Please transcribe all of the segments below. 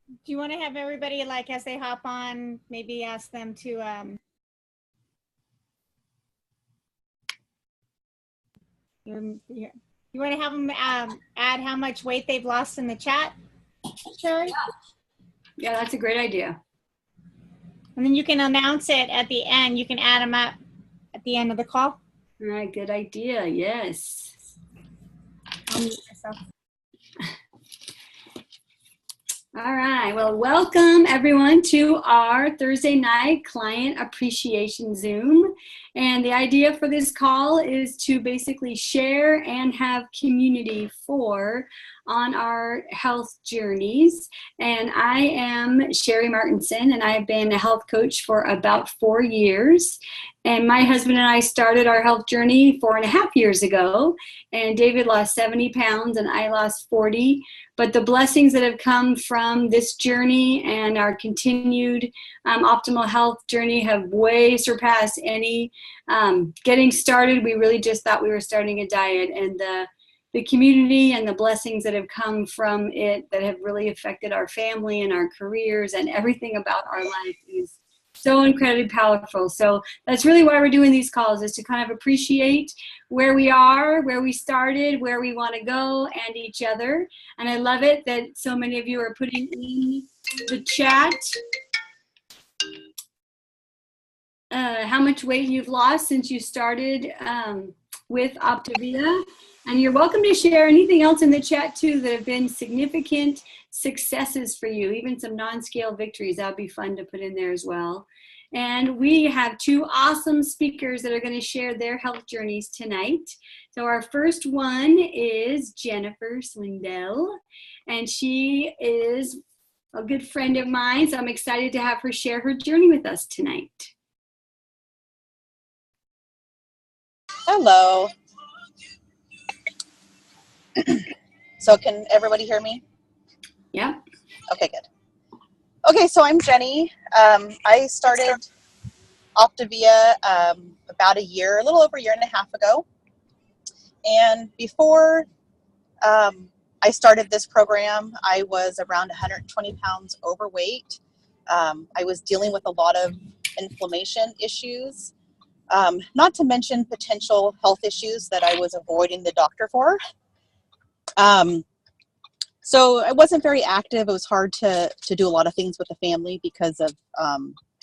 Do you want to have everybody, like, as they hop on, maybe ask them to, you want to have them add how much weight they've lost in the chat, Sherry? Yeah, that's a great idea. And then you can announce it at the end. You can add them up at the end of the call. All right, good idea. Yes. I'll mute myself. All right. Well, welcome everyone to our Thursday night client appreciation Zoom. And the idea for this call is to basically share and have community on our health journeys. And I am Sherry Martinson, and I've been a health coach for about 4 years. And my husband and I started our health journey 4.5 years ago. And David lost 70 pounds and I lost 40. But the blessings that have come from this journey and our continued optimal health journey have way surpassed any getting started. We really just thought we were starting a diet, and the community and the blessings that have come from it that have really affected our family and our careers and everything about our life is so incredibly powerful. So that's really why we're doing these calls, is to kind of appreciate where we are, where we started, where we want to go, and each other. And I love it that so many of you are putting in the chat how much weight you've lost since you started with Optavia. And you're welcome to share anything else in the chat too that have been significant successes for you, even some non-scale victories. That would be fun to put in there as well. And we have 2 awesome speakers that are going to share their health journeys tonight. So our first one is Jennifer Swindell, and she is a good friend of mine, so I'm excited to have her share her journey with us tonight. Hello. So can everybody hear me? Yeah. Okay, good. Okay, so I'm Jenny. I started Optavia about a little over a year and a half ago. And before I started this program, I was around 120 pounds overweight. I was dealing with a lot of inflammation issues, not to mention potential health issues that I was avoiding the doctor for. So I wasn't very active. It was hard to do a lot of things with the family because of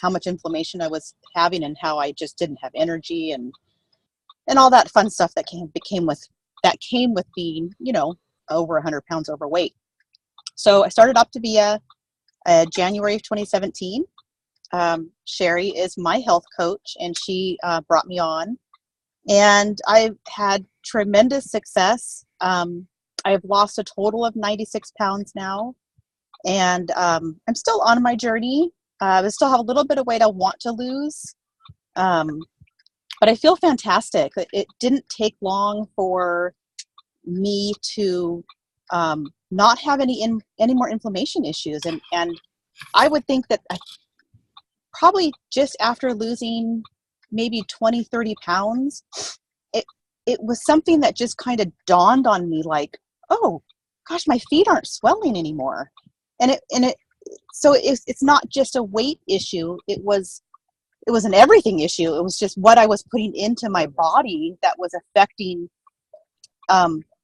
how much inflammation I was having and how I just didn't have energy and all that fun stuff that came with being, over 100 pounds overweight. So I started Optavia January of 2017. Sherry is my health coach, and she brought me on, and I've had tremendous success. I've lost a total of 96 pounds now, and I'm still on my journey. I still have a little bit of weight I want to lose, but I feel fantastic. It didn't take long for me to not have any more inflammation issues, and I would think that probably just after losing maybe 20-30 pounds, it was something that just kind of dawned on me, like, oh gosh, my feet aren't swelling anymore. So it's not just a weight issue. It was an everything issue. It was just what I was putting into my body that was affecting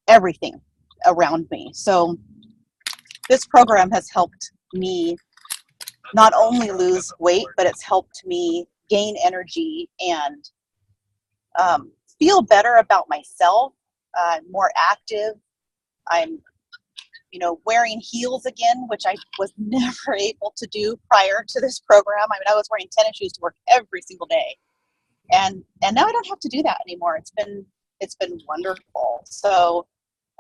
everything around me. So this program has helped me not only lose weight, but it's helped me gain energy and feel better about myself, more active. I'm, wearing heels again, which I was never able to do prior to this program. I mean, I was wearing tennis shoes to work every single day, and now I don't have to do that anymore. It's been wonderful. So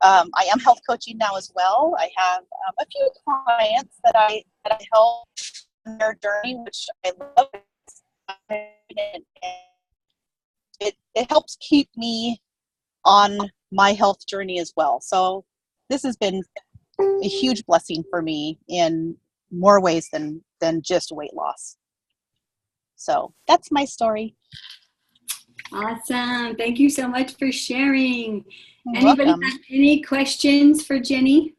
I am health coaching now as well. I have a few clients that I help in their journey, which I love. It helps keep me on my health journey as well. So this has been a huge blessing for me in more ways than just weight loss. So that's my story. Awesome. Thank you so much for sharing. You're Anybody welcome. have any questions for Jenny?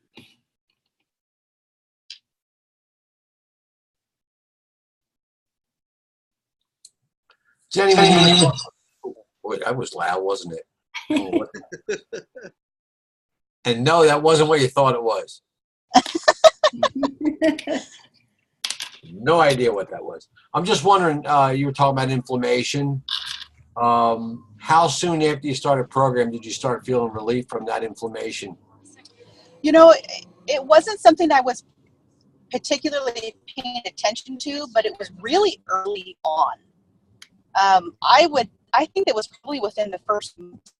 Jenny, boy, that was loud, wasn't it? Oh, and no, that wasn't what you thought it was. No idea what that was. I'm just wondering, you were talking about inflammation. How soon after you started program did you start feeling relief from that inflammation? You know, it wasn't something I was particularly paying attention to, but it was really early on. I think it was probably within the first month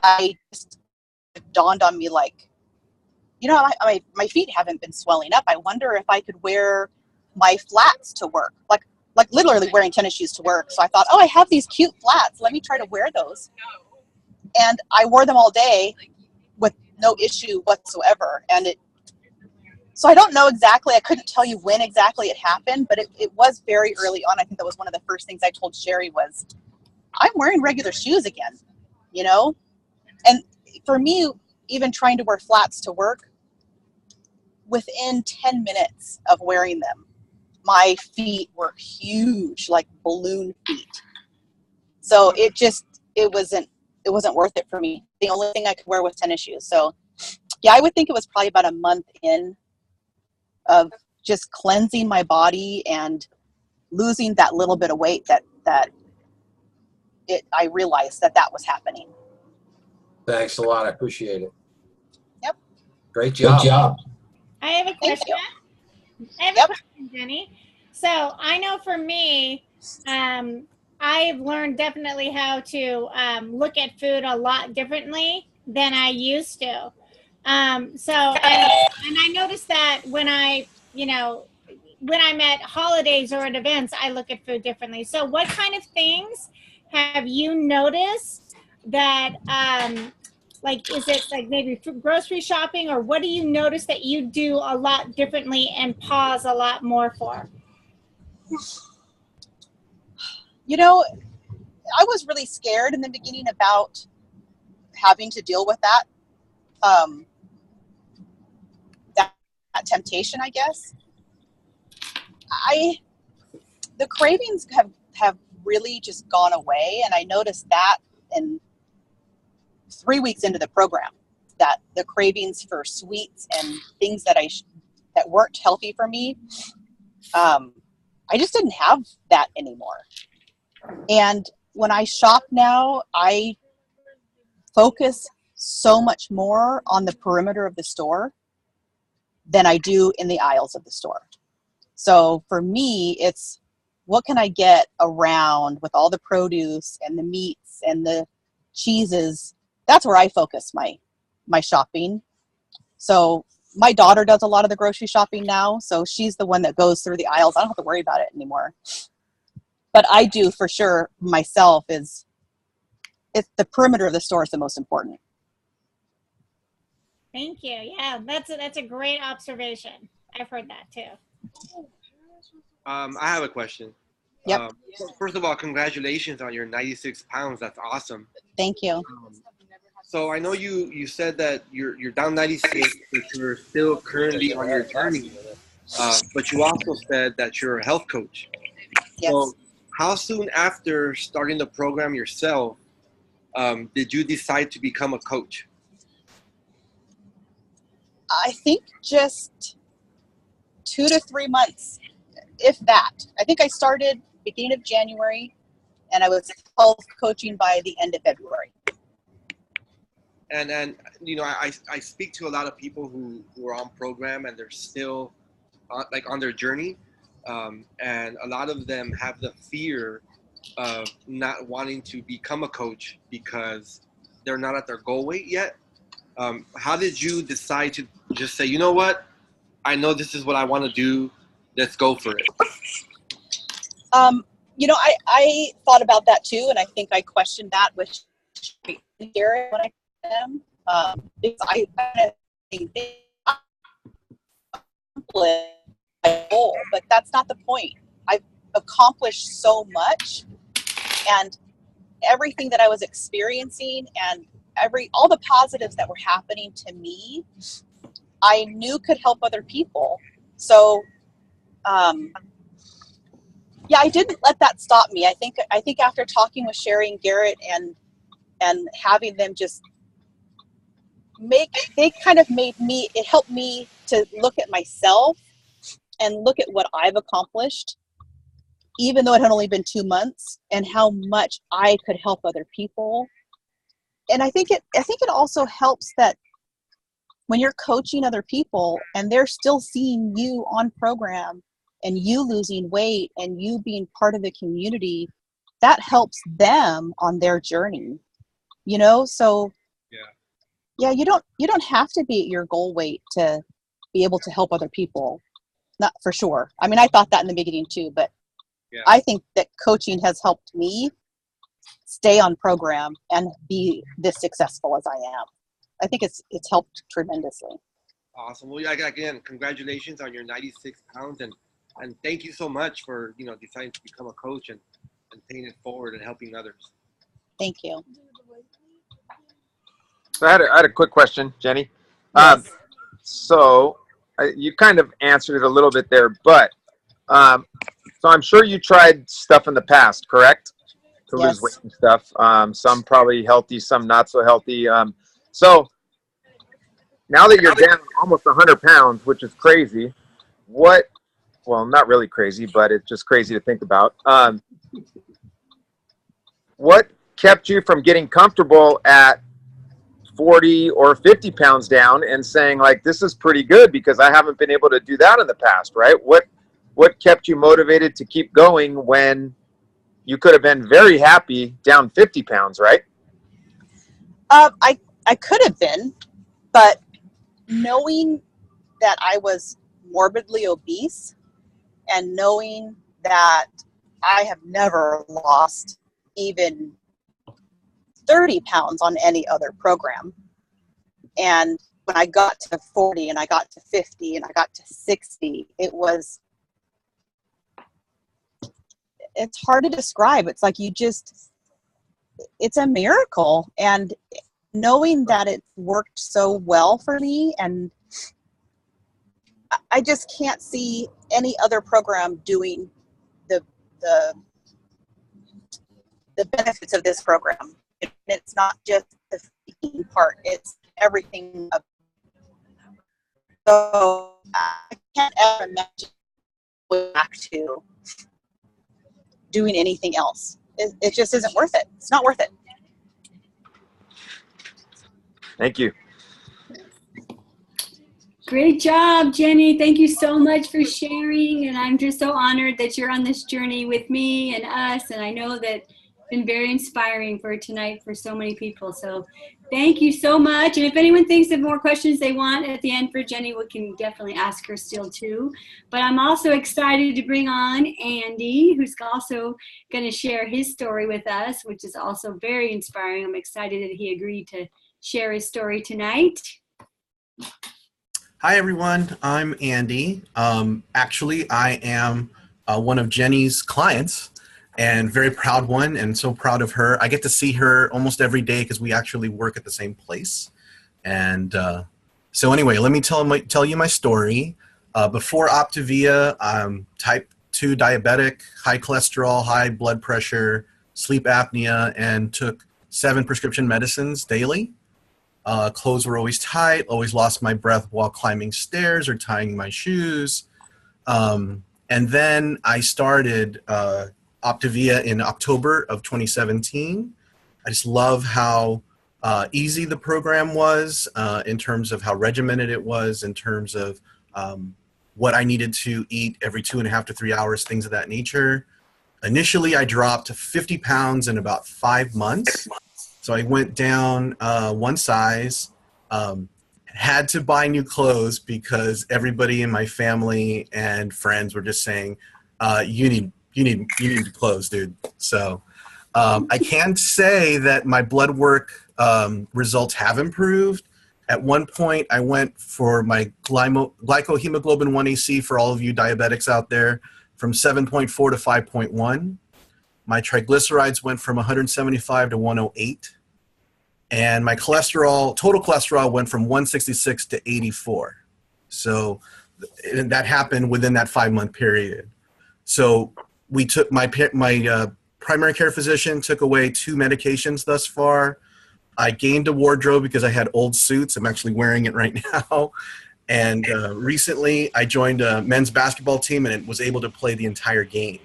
I just, it dawned on me like, you know, my feet haven't been swelling up. I wonder if I could wear my flats to work, like literally wearing tennis shoes to work. So I thought, oh, I have these cute flats. Let me try to wear those. And I wore them all day with no issue whatsoever. So I don't know exactly. I couldn't tell you when exactly it happened, but it was very early on. I think that was one of the first things I told Sherry was, I'm wearing regular shoes again, you know? And for me, even trying to wear flats to work, within 10 minutes of wearing them, my feet were huge, like balloon feet. So it wasn't worth it for me. The only thing I could wear was tennis shoes. So yeah, I would think it was probably about a month in of just cleansing my body and losing that little bit of weight that I realized that was happening. Thanks a lot. I appreciate it. Yep. Great job. Good job. I have a Thank question. you. I have Yep. a question, Jenny. So I know for me, I've learned definitely how to look at food a lot differently than I used to. And I noticed that when I'm at holidays or at events, I look at food differently. So what kind of things have you noticed that, is it like maybe grocery shopping, or what do you notice that you do a lot differently and pause a lot more for? You know, I was really scared in the beginning about having to deal with that, that temptation, I guess. The cravings have really just gone away, and I noticed that in 3 weeks into the program, that the cravings for sweets and things that that weren't healthy for me, I just didn't have that anymore. And when I shop now, I focus so much more on the perimeter of the store than I do in the aisles of the store. So for me, it's what can I get around with all the produce and the meats and the cheeses. That's where I focus my shopping. So my daughter does a lot of the grocery shopping now, so she's the one that goes through the aisles. I don't have to worry about it anymore. But I do for sure myself it's the perimeter of the store is the most important. Thank you. Yeah, that's a great observation. I've heard that too. I have a question. Yep. First of all, congratulations on your 96 pounds. That's awesome. Thank you. So I know you said that you're down 96, but you're still currently on your journey. But you also said that you're a health coach. Yes. So how soon after starting the program yourself did you decide to become a coach? I think just 2 to 3 months, if that. I think I started beginning of January, and I was health coaching by the end of February. And you know, I speak to a lot of people who are on program and they're still on their journey, and a lot of them have the fear of not wanting to become a coach because they're not at their goal weight yet. How did you decide to just say, you know what, I know this is what I want to do, let's go for it? You know, I thought about that too, and I think I questioned that with Garrett when I met him, because I think my goal, but that's not the point. I've accomplished so much, and everything that I was experiencing and all the positives that were happening to me, I knew could help other people. So, yeah, I didn't let that stop me. I think after talking with Sherry and Garrett and having them just they kind of made me, it helped me to look at myself and look at what I've accomplished, even though it had only been 2 months, and how much I could help other people. And I think it also helps that when you're coaching other people and they're still seeing you on program and you losing weight and you being part of the community, that helps them on their journey, you know? So yeah, you don't have to be at your goal weight to be able to help other people. Not for sure. I mean, I thought that in the beginning too, but Yeah. I think that coaching has helped me stay on program and be this successful as I am. I think it's helped tremendously. Awesome. Well, yeah, again, congratulations on your 96 pounds, and thank you so much for deciding to become a coach and paying it forward and helping others. Thank you. So I had a quick question, Jenny. Yes. So you kind of answered it a little bit there, but so I'm sure you tried stuff in the past, correct? To Yes. lose weight and stuff. Some probably healthy, some not so healthy. So now that you're down almost 100 pounds, which is crazy, well, not really crazy, but it's just crazy to think about. What kept you from getting comfortable at 40 or 50 pounds down and saying, like, this is pretty good because I haven't been able to do that in the past, right? What kept you motivated to keep going when you could have been very happy down 50 pounds, right? I could have been, but knowing that I was morbidly obese and knowing that I have never lost even 30 pounds on any other program. And when I got to 40 and I got to 50 and I got to 60, it's hard to describe. It's like it's a miracle. And knowing that it worked so well for me, and I just can't see any other program doing the benefits of this program. It's not just the feeding part, it's everything. So I can't ever imagine going back to doing anything else. It just isn't worth it. It's not worth it. Thank you. Great job, Jenny. Thank you so much for sharing. And I'm just so honored that you're on this journey with me and us. And I know that it's been very inspiring for tonight for so many people. So thank you so much. And if anyone thinks of more questions they want at the end for Jenny, we can definitely ask her still too. But I'm also excited to bring on Andy, who's also going to share his story with us, which is also very inspiring. I'm excited that he agreed to share his story tonight. Hi, everyone. I'm Andy. Actually, I am one of Jenny's clients and very proud one, and so proud of her. I get to see her almost every day because we actually work at the same place. And so anyway, let me tell you my story. Before Optavia, I'm type 2 diabetic, high cholesterol, high blood pressure, sleep apnea, and took 7 prescription medicines daily. Clothes were always tight, always lost my breath while climbing stairs or tying my shoes. And then I started Optavia in October of 2017. I just love how easy the program was in terms of how regimented it was, in terms of what I needed to eat every 2.5 to 3 hours, things of that nature. Initially, I dropped 50 pounds in about 5 months. So I went down 1 size, had to buy new clothes because everybody in my family and friends were just saying, you need new clothes, dude. So I can say that my blood work results have improved. At one point, I went for my glycohemoglobin 1AC for all of you diabetics out there from 7.4 to 5.1. My triglycerides went from 175 to 108. And my total cholesterol went from 166 to 84. So that happened within that 5-month period. So we took my primary care physician took away 2 medications thus far. I gained a wardrobe because I had old suits. I'm actually wearing it right now. And recently I joined a men's basketball team and was able to play the entire game.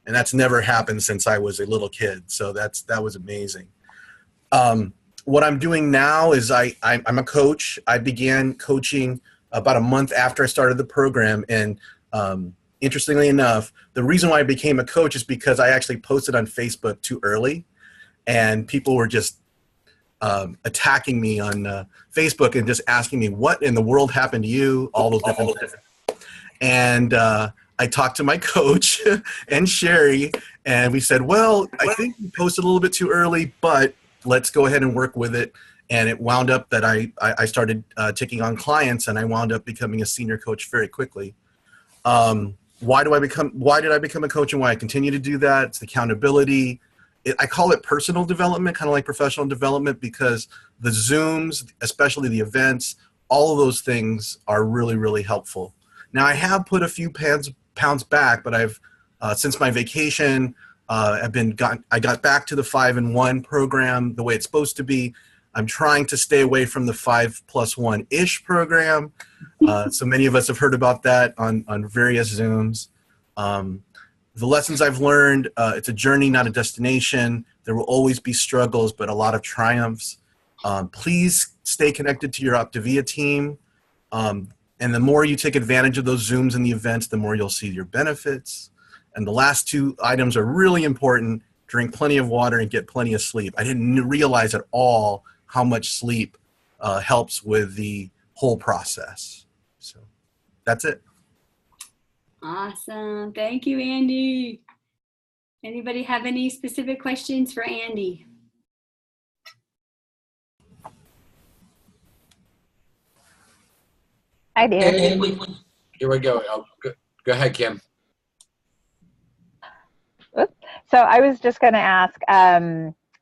And that's never happened since I was a little kid. So that was amazing. What I'm doing now is I'm a coach. I began coaching about a month after I started the program. And interestingly enough, the reason why I became a coach is because I actually posted on Facebook too early. And people were just attacking me on Facebook and just asking me, what in the world happened to you? All those different things. And I talked to my coach and Sherry, and we said, well, I think we posted a little bit too early, but let's go ahead and work with it. And it wound up that I started taking on clients, and I wound up becoming a senior coach very quickly. Why did I become a coach, and why I continue to do that? It's the accountability. I call it personal development, kind of like professional development, because the Zooms, especially the events, all of those things are really, really helpful. Now, I have put a few pounds back, but I've since my vacation, I got back to the 5-in-1 program the way it's supposed to be. I'm trying to stay away from the 5+1-ish program. So many of us have heard about that on various Zooms. The lessons I've learned, it's a journey, not a destination. There will always be struggles, but a lot of triumphs. Please stay connected to your Optavia team. And the more you take advantage of those Zooms and the events, the more you'll see your benefits. And the last 2 items are really important. Drink plenty of water and get plenty of sleep. I didn't realize at all how much sleep helps with the whole process. So that's it. Awesome. Thank you, Andy. Anybody have any specific questions for Andy? I do. Here we go. Go ahead, Kim. So I was just going to ask,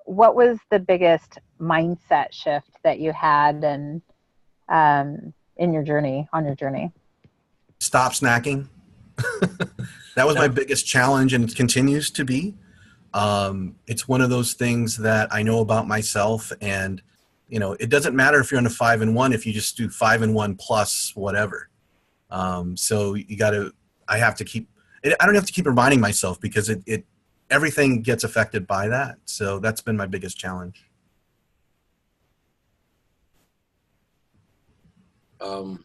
what was the biggest mindset shift that you had and in your journey, on your journey? Stop snacking. That was my biggest challenge, and it continues to be. It's one of those things that I know about myself, and it doesn't matter if you're on a 5-in-1 if you just do 5-in-1 plus whatever. So I have to keep. I don't have to keep reminding myself because everything gets affected by that. So that's been my biggest challenge. I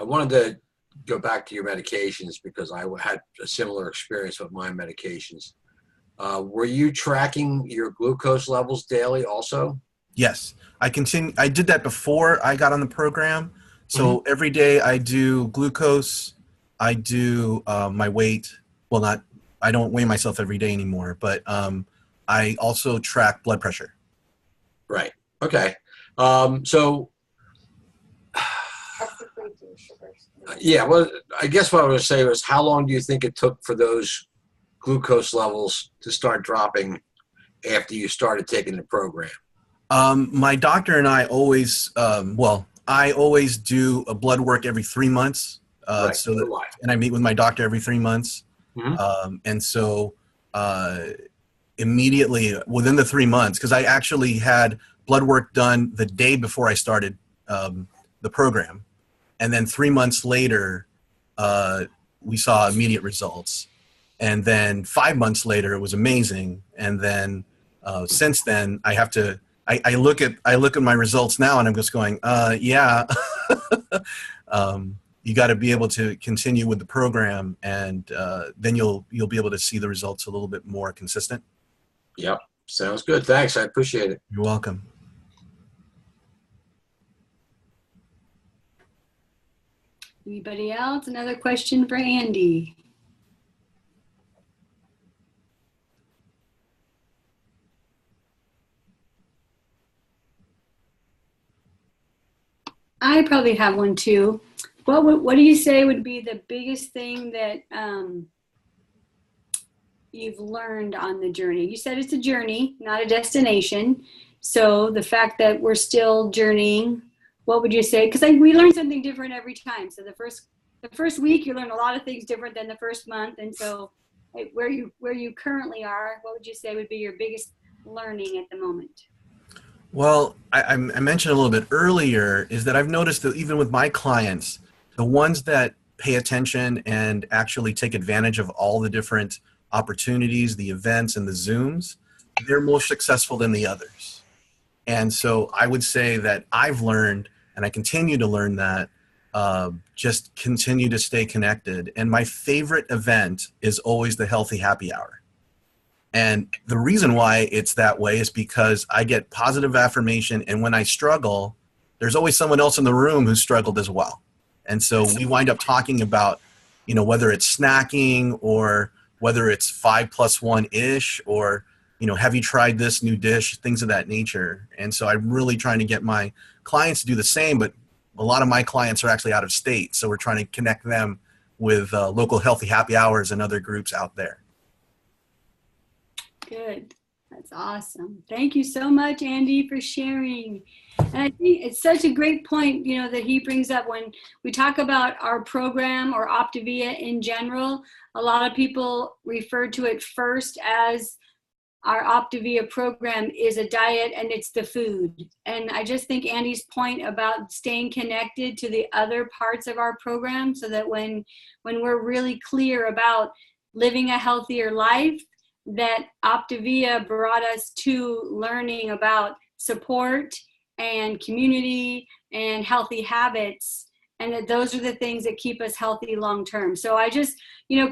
wanted to go back to your medications because I had a similar experience with my medications. Were you tracking your glucose levels daily also? Yes, I did that before I got on the program. So every day I do glucose, I do my weight. Well, I don't weigh myself every day anymore, but I also track blood pressure. Right. Okay. So yeah, well, I guess what I was saying was, how long do you think it took for those glucose levels to start dropping after you started taking the program? My doctor and I always, I always do a blood work every 3 months. Right. And I meet with my doctor every 3 months. And so immediately within the 3 months, because I actually had blood work done the day before I started the program. And then 3 months later, we saw immediate results. And then 5 months later, it was amazing. And then since then, I look at my results now, and I'm just going, yeah. You got to be able to continue with the program, and then you'll be able to see the results a little bit more consistent. Yep, sounds good. Thanks, I appreciate it. You're welcome. Anybody else? Another question for Andy? I probably have one too. What do you say would be the biggest thing that you've learned on the journey? You said it's a journey, not a destination. So the fact that we're still journeying, what would you say? Because we learn something different every time. So the first week you learn a lot of things different than the first month, and so where you currently are, what would you say would be your biggest learning at the moment? Well, I mentioned a little bit earlier is that I've noticed that even with my clients, the ones that pay attention and actually take advantage of all the different opportunities, the events and the Zooms, they're more successful than the others. And so I would say that I've learned, and I continue to learn that, just continue to stay connected. And my favorite event is always the Healthy Happy Hour. And the reason why it's that way is because I get positive affirmation, and when I struggle, there's always someone else in the room who struggled as well. And so we wind up talking about, whether it's snacking or whether it's 5+1-ish, or, have you tried this new dish, things of that nature. And so I'm really trying to get my clients to do the same, but a lot of my clients are actually out of state. So we're trying to connect them with local Healthy Happy Hours and other groups out there. Good. That's awesome. Thank you so much, Andy, for sharing. And I think it's such a great point, that he brings up when we talk about our program or Optavia in general. A lot of people refer to it first as our Optavia program is a diet and it's the food. And I just think Andy's point about staying connected to the other parts of our program, so that when we're really clear about living a healthier life, that Optavia brought us to learning about support and community and healthy habits, and that those are the things that keep us healthy long term. So I just,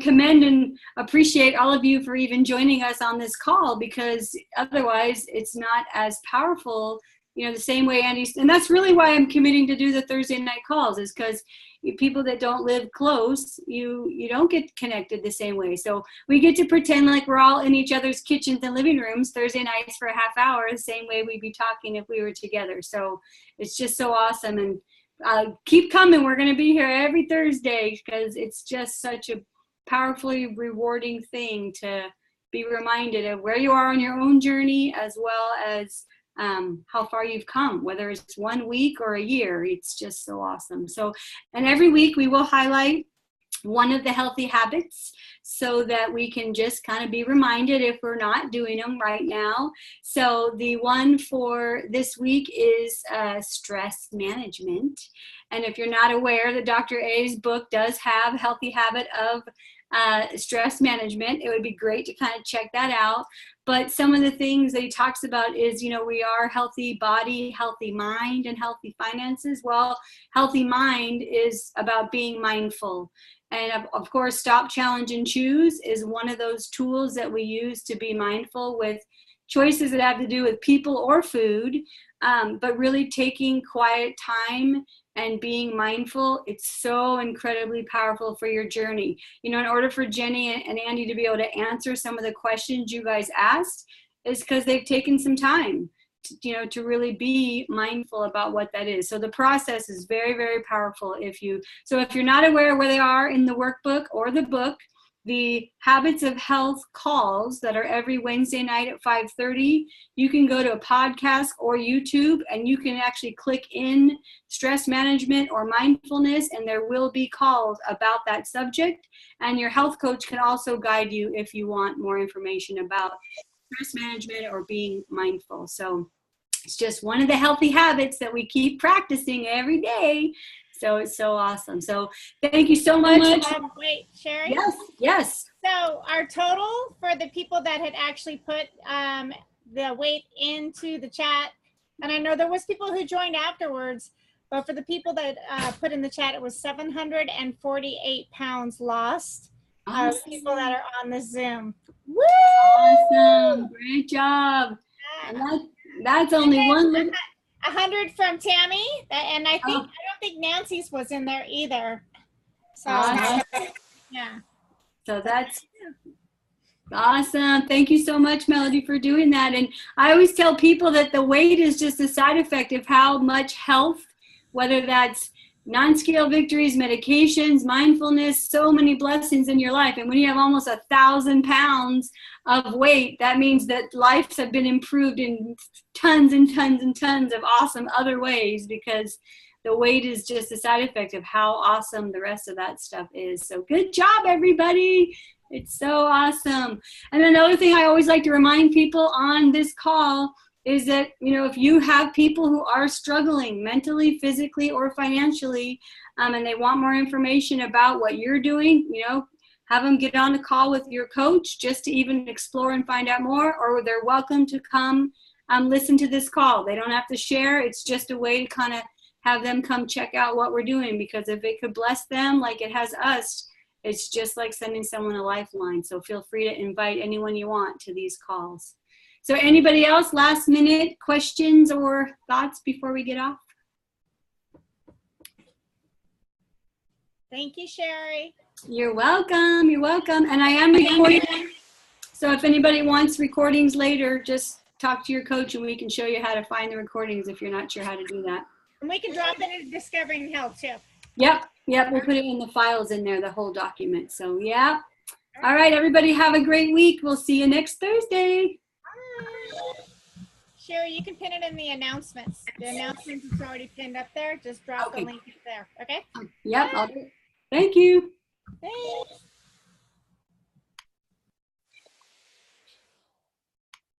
commend and appreciate all of you for even joining us on this call, because otherwise it's not as powerful, the same way Andy's, and that's really why I'm committing to do the Thursday night calls, is because people that don't live close, you don't get connected the same way. So we get to pretend like we're all in each other's kitchens and living rooms Thursday nights for a half hour, the same way we'd be talking if we were together. So it's just so awesome. And keep coming. We're going to be here every Thursday, because it's just such a powerfully rewarding thing to be reminded of where you are on your own journey, as well as how far you've come, whether it's 1 week or a year. It's just so awesome. So, and every week we will highlight one of the healthy habits, so that we can just kind of be reminded if we're not doing them right now. So the one for this week is stress management. And if you're not aware, the Dr. A's book does have a healthy habit of stress management. It would be great to kind of check that out. But some of the things that he talks about is, we are healthy body, healthy mind, and healthy finances. Well, healthy mind is about being mindful. And of course, stop, challenge, and choose is one of those tools that we use to be mindful with choices that have to do with people or food, but really taking quiet time and being mindful. It's so incredibly powerful for your journey. In order for Jenni and Andy to be able to answer some of the questions you guys asked, is because they've taken some time to really be mindful about what that is. So the process is very, very powerful. If you're not aware where they are in the workbook or the book, the Habits of Health calls that are every Wednesday night at 5:30, you can go to a podcast or YouTube, and you can actually click in stress management or mindfulness, and there will be calls about that subject. And your health coach can also guide you if you want more information about stress management or being mindful. So it's just one of the healthy habits that we keep practicing every day. So it's so awesome. So thank you so much. Wait, Sherry? Yes. So our total for the people that had actually put the weight into the chat, and I know there was people who joined afterwards, but for the people that put in the chat, it was 748 pounds lost. Awesome. People that are on the Zoom. Woo! Awesome. Great job. And that's only one. 100 from Tammy, and I don't think Nancy's was in there either. So yeah. So that's awesome. Thank you so much, Melody, for doing that. And I always tell people that the weight is just a side effect of how much health, whether that's non-scale victories, medications, mindfulness, so many blessings in your life. And when you have almost 1,000 pounds of weight, that means that lives have been improved in tons and tons and tons of awesome other ways, because the weight is just a side effect of how awesome the rest of that stuff is. So good job, everybody. It's so awesome. And another thing I always like to remind people on this call is that, you know, if you have people who are struggling mentally, physically, or financially, and they want more information about what you're doing, you know, have them get on a call with your coach just to even explore and find out more, or they're welcome to come listen to this call. They don't have to share. It's just a way to kind of have them come check out what we're doing, because if it could bless them like it has us, it's just like sending someone a lifeline. So feel free to invite anyone you want to these calls. So anybody else, last minute questions or thoughts before we get off? Thank you, Sherry. You're welcome. You're welcome. And I am recording. So if anybody wants recordings later, just talk to your coach and we can show you how to find the recordings if you're not sure how to do that. And we can drop it into Discovering Health too. Yep. We'll put it in the files in there, the whole document. So yeah. All right, everybody have a great week. We'll see you next Thursday. Sherry, you can pin it in the announcements. The announcements is already pinned up there. Just drop the link there. Okay? Yep. I'll do it. Thank you. Thanks.